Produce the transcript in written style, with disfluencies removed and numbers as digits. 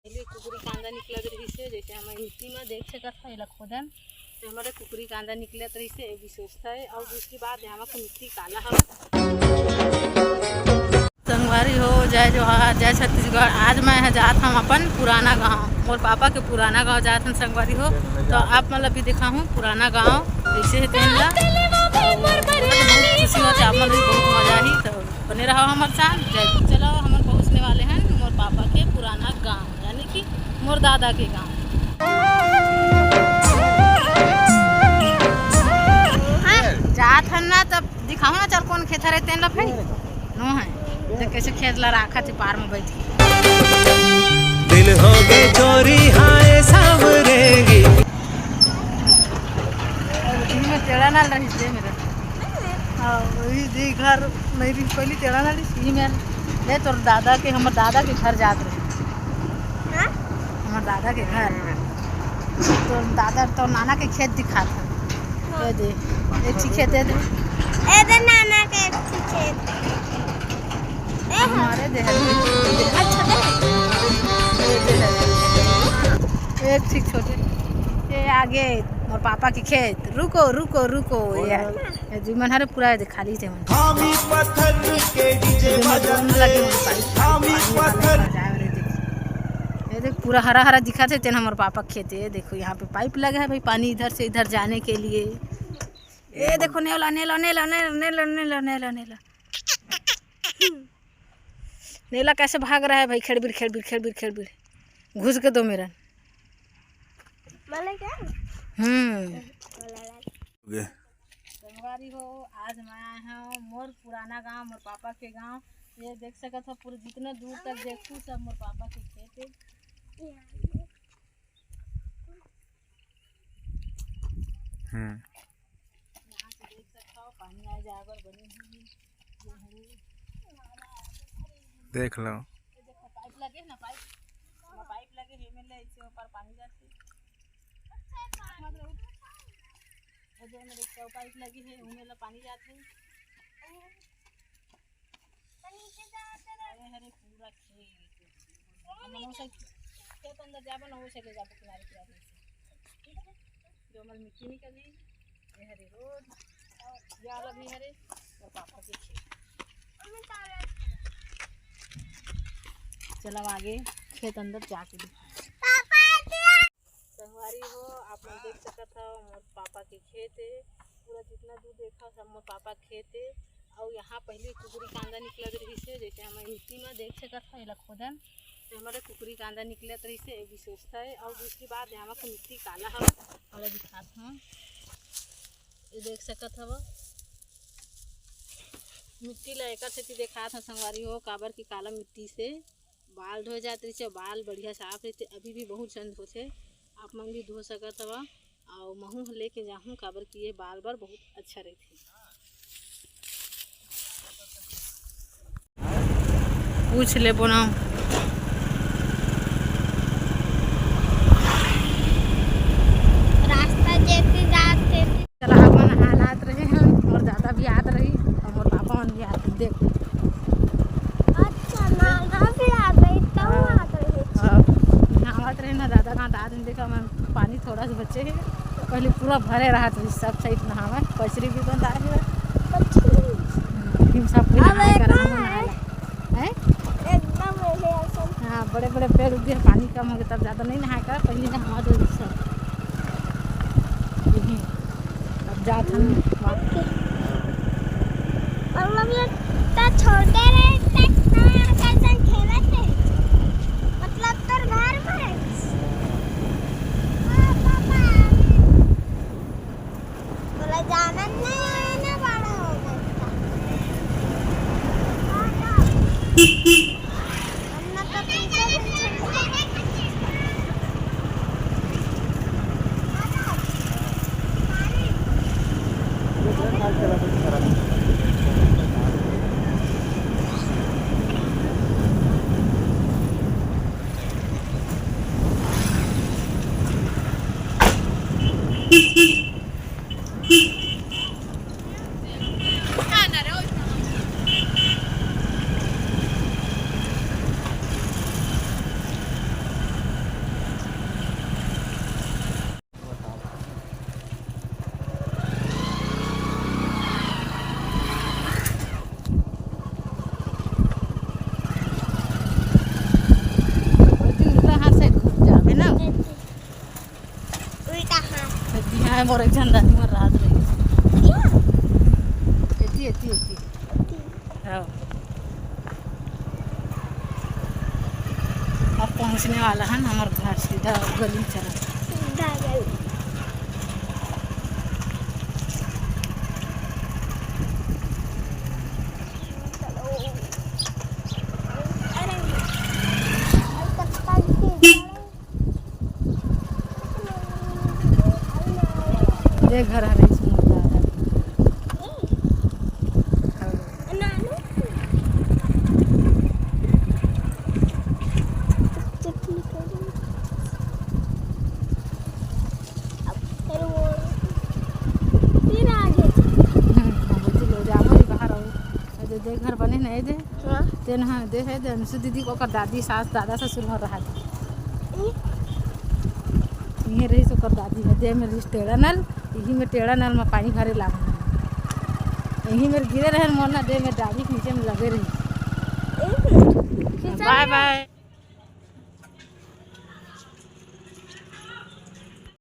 पहले कुकुरी कांदा निकलत रही से जैसे हमारे मिट्टी में देख सकत है एला खोदन तो हमारे कुकुरी कांदा निकलत रही से विशेषता है। और दूसरी बात यहाँ की मिट्टी काला है। संगवारी हो जय जोहार जय छत्तीसगढ़। आज मैं जात हम अपन पुराना गांव, मोर पापा के पुराना गांव जात हम संगवारी हो। तो आप मतलब भी देखा हूँ पुराना गांव कैसे है तेन ला बहुत खुशी होती आप मतलब बहुत मजा ही। तो बने रहो हमारे साथ। जय चलो हम पहुँचने वाले हैं मोर पापा के पुराना गांव यानी कि मोर दादा के गांव। जात हन ना तब दिखाओ ना चल कौन खेत है तेन ला भाई नो है तो कैसे खेत ला राखा थे पार में बैठ दिल हो गए चोरी हाय सावरेगी में टेढ़ा ना रही से मेरा वही दी घर नहीं रही पहले टेढ़ा ना रही में ले तोर दादा के हमारे दादा के घर जात रहे हमारे दादा के घर तो दादा तो नाना के खेत दिखा था ये दे एक खेत दे दे नाना के खेत हमारे दे एक ठीक छोटे ये आगे मोर पापा के खेत। रुको रुको रुको ये जीवन हरे पूरा खाली थे मन ये देख पूरा हरा हरा दिखा थे तेन हमारे पापा खेत है। देखो यहाँ पे पाइप लगा है भाई पानी इधर से इधर जाने के लिए। ये देखो नेला नेला नेला नेला नेला नेला नेला नेला नेला कैसे भाग रहा है भाई। खेड़बिर खेड़बिर खेड़बिर खेड़बिर घुस के दो मेरा संगवारी हो। आज मैं आया हूँ मोर पुराना गांव मोर पापा के गांव। ये देख सकत हो पूरे जितना दूर तक देखूँ सब मोर पापा के खेत है। यहाँ से देख सकता हो पानी आ जाकर बनी हुई देख लो। देखो पाइप लगे ना पाइप लगे है में ले इससे ऊपर पानी जाते जो मेरे को पाइप लगी है उनमें ला पानी जाते हरे पूरा खेत अंदर जाबो ना हो सके जाबो किनारे किनारे जो हमारी मिट्टी निकली ये हरे रोड या लगी हरे और पापा के खेत। चलो आगे खेत अंदर जाके संगवारी हो आप लोग देख सकत हो मोर पापा के खेत है। पूरा जितना दूर देखा सब मोर पापा खेत है। और यहाँ पहले कुकुरी कांदा निकलत रही से जैसे हमारे मिट्टी में देख सकत हो एला खोदन तो हमारे कुकुरी कांदा निकलत रही से विशेषता है। और दूसरी बात यहाँ की मिट्टी काला है और दिखात हूँ ये देख सकत हो मिट्टी ला एक से देखात हूँ संगवारी हो काबर की काला मिट्टी से बाल धो जाते रही बाल बढ़िया साफ रहते अभी भी बहुत चंद होते आप मन भी धो सकत हवा। और महू लेके जाऊँ काबर की ये बाल बार बहुत अच्छा रहते। पूछ ले बोना रास्ता जेती जाते चला अपन हालात रहे हैं और ज़्यादा भी याद रही और मोर पापा मन भी याद देखो नहावत रहे ना दादा कहाँ दाद में देखा मैं पानी थोड़ा सा बचे है पहले पूरा भरे रहा तो सब साइड नहावा पचरी भी बंद आ गया सब हाँ बड़े बड़े पेड़ उगे पानी कम हो गया तब ज़्यादा नहीं नहाए कर पहले नहा दो सब अब जात हम छोटे मतलब तोर घर में बोला जाना नहीं आना बड़ा हो गया हमने तो पीछे है मोर एक जन दादी मर रात रही एती एती एती हाँ अब पहुंचने वाला है हमारे घर सीधा गली चला ये घर है रही घर बने नहीं दे तेन हाँ दे है दे अंशु दीदी को कर दादी सास दादा ससुर घर रहा ये रही सो कर दादी है दे मेरे टेढ़ा नल यही में टेढ़ा नल में पानी भरे ला यही मेरे गिरे रहे मोरना दे में डाली के नीचे में लगे रही बाय बाय।